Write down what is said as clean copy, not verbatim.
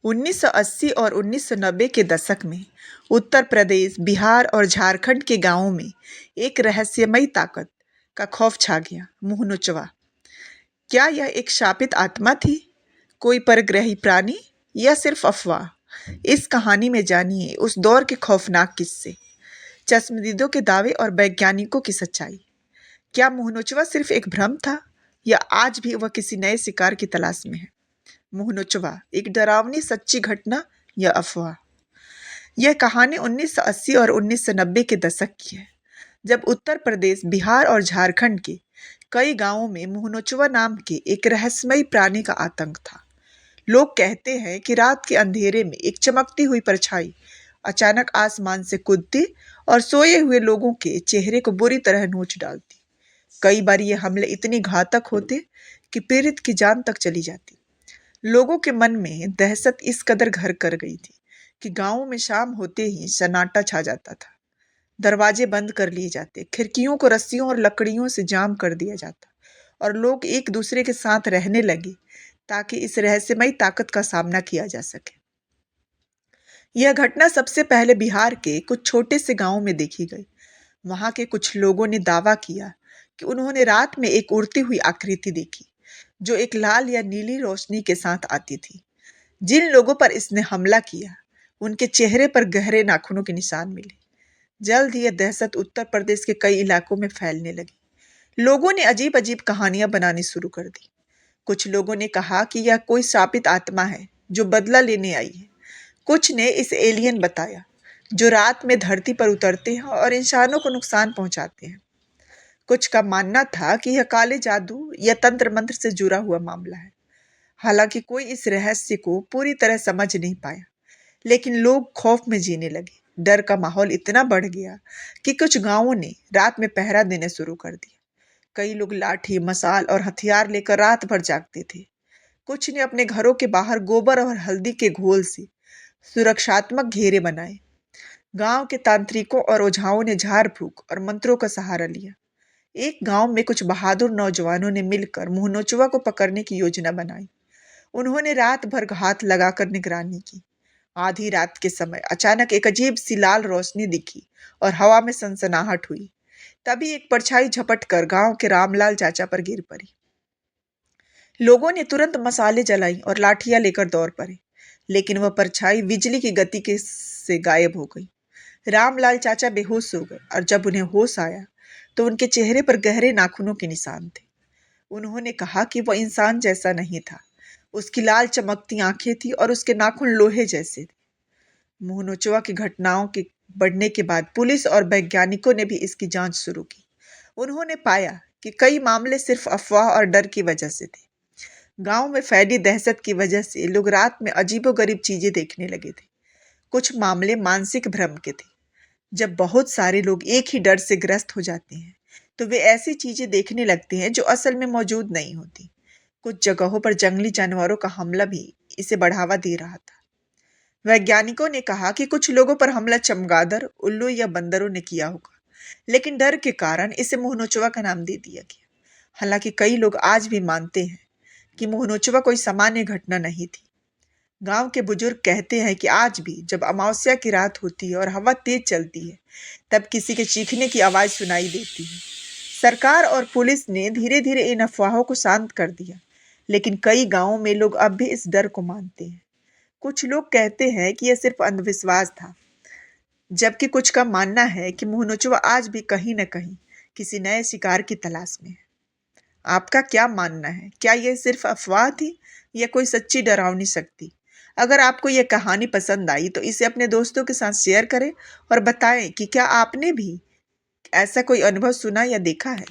1980 और 1990 के दशक में उत्तर प्रदेश, बिहार और झारखंड के गांवों में एक रहस्यमयी ताकत का खौफ छा गया। मुंह नोचवा। क्या यह एक शापित आत्मा थी, कोई परग्रही प्राणी, या सिर्फ अफवाह? इस कहानी में जानिए उस दौर के खौफनाक किस्से, चश्मदीदों के दावे और वैज्ञानिकों की सच्चाई। क्या मुंहनोचवा सिर्फ एक भ्रम था, या आज भी वह किसी नए शिकार की तलाश में है? मुंहनोचवा एक डरावनी सच्ची घटना या अफवाह? यह कहानी 1980 और 1990 के दशक की है, जब उत्तर प्रदेश, बिहार और झारखंड के कई गांवों में मुंहनोचवा नाम के एक रहस्यमयी प्राणी का आतंक था। लोग कहते हैं कि रात के अंधेरे में एक चमकती हुई परछाई अचानक आसमान से कूदती और सोए हुए लोगों के चेहरे को बुरी तरह नोच डालती। कई बार ये हमले इतने घातक होते कि पीड़ित की जान तक चली जाती। लोगों के मन में दहशत इस कदर घर कर गई थी कि गांवों में शाम होते ही सन्नाटा छा जाता था। दरवाजे बंद कर लिए जाते, खिड़कियों को रस्सियों और लकड़ियों से जाम कर दिया जाता और लोग एक दूसरे के साथ रहने लगे ताकि इस रहस्यमयी ताकत का सामना किया जा सके। यह घटना सबसे पहले बिहार के कुछ छोटे से गांवों में देखी गई। वहां के कुछ लोगों ने दावा किया कि उन्होंने रात में एक उड़ती हुई आकृति देखी, जो एक लाल या नीली रोशनी के साथ आती थी। जिन लोगों पर इसने हमला किया, उनके चेहरे पर गहरे नाखूनों के निशान मिले। जल्द ही यह दहशत उत्तर प्रदेश के कई इलाकों में फैलने लगी। लोगों ने अजीब अजीब कहानियां बनानी शुरू कर दी। कुछ लोगों ने कहा कि यह कोई शापित आत्मा है जो बदला लेने आई है। कुछ ने इस एलियन बताया जो रात में धरती पर उतरते हैं और इंसानों को नुकसान पहुंचाते हैं। कुछ का मानना था कि यह काले जादू या तंत्र मंत्र से जुड़ा हुआ मामला है। हालांकि कोई इस रहस्य को पूरी तरह समझ नहीं पाया, लेकिन लोग खौफ में जीने लगे। डर का माहौल इतना बढ़ गया कि कुछ गांवों ने रात में पहरा देना शुरू कर दिया। कई लोग लाठी, मसाल और हथियार लेकर रात भर जागते थे। कुछ ने अपने घरों के बाहर गोबर और हल्दी के घोल से सुरक्षात्मक घेरे बनाए। गांव के तांत्रिकों और ओझाओं ने झाड़ फूक और मंत्रों का सहारा लिया। एक गांव में कुछ बहादुर नौजवानों ने मिलकर मुंहनोचवा को पकड़ने की योजना बनाई। उन्होंने रात भर हाथ लगाकर निगरानी की। आधी रात के समय अचानक एक अजीब सी लाल रोशनी दिखी और हवा में सनसनाहट हुई। तभी एक परछाई झपट कर गांव के रामलाल चाचा पर गिर पड़ी। लोगों ने तुरंत मसाले जलाई और लाठियां लेकर दौड़ पड़े, लेकिन वह परछाई बिजली की गति के से गायब हो गई। रामलाल चाचा बेहोश हो गए और जब उन्हें होश आया तो उनके चेहरे पर गहरे नाखूनों के निशान थे। उन्होंने कहा कि वह इंसान जैसा नहीं था। उसकी लाल चमकती आंखें थी और उसके नाखून लोहे जैसे थे। मुंहनोचवा की घटनाओं के बढ़ने के बाद पुलिस और वैज्ञानिकों ने भी इसकी जांच शुरू की। उन्होंने पाया कि कई मामले सिर्फ अफवाह और डर की वजह से थे। गांव में फैली दहशत की वजह से लोग रात में अजीबोगरीब चीजें देखने लगे थे। कुछ मामले मानसिक भ्रम के थे। जब बहुत सारे लोग एक ही डर से ग्रस्त हो जाते हैं, तो वे ऐसी चीजें देखने लगते हैं जो असल में मौजूद नहीं होती। कुछ जगहों पर जंगली जानवरों का हमला भी इसे बढ़ावा दे रहा था। वैज्ञानिकों ने कहा कि कुछ लोगों पर हमला चमगादड़, उल्लू या बंदरों ने किया होगा, लेकिन डर के कारण इसे मुंहनोचवा का नाम दे दिया गया। हालांकि कई लोग आज भी मानते हैं कि मुंहनोचवा कोई सामान्य घटना नहीं थी। गांव के बुजुर्ग कहते हैं कि आज भी जब अमावस्या की रात होती है और हवा तेज चलती है, तब किसी के चीखने की आवाज सुनाई देती है। सरकार और पुलिस ने धीरे धीरे इन अफवाहों को शांत कर दिया, लेकिन कई गांवों में लोग अब भी इस डर को मानते हैं। कुछ लोग कहते हैं कि यह सिर्फ अंधविश्वास था, जबकि कुछ का मानना है कि मुंहनोचवा आज भी कहीं न कहीं किसी नए शिकार की तलाश में है। आपका क्या मानना है? क्या यह सिर्फ अफवाह थी या कोई सच्ची डरावनी शक्ति? अगर आपको यह कहानी पसंद आई तो इसे अपने दोस्तों के साथ शेयर करें और बताएं कि क्या आपने भी ऐसा कोई अनुभव सुना या देखा है।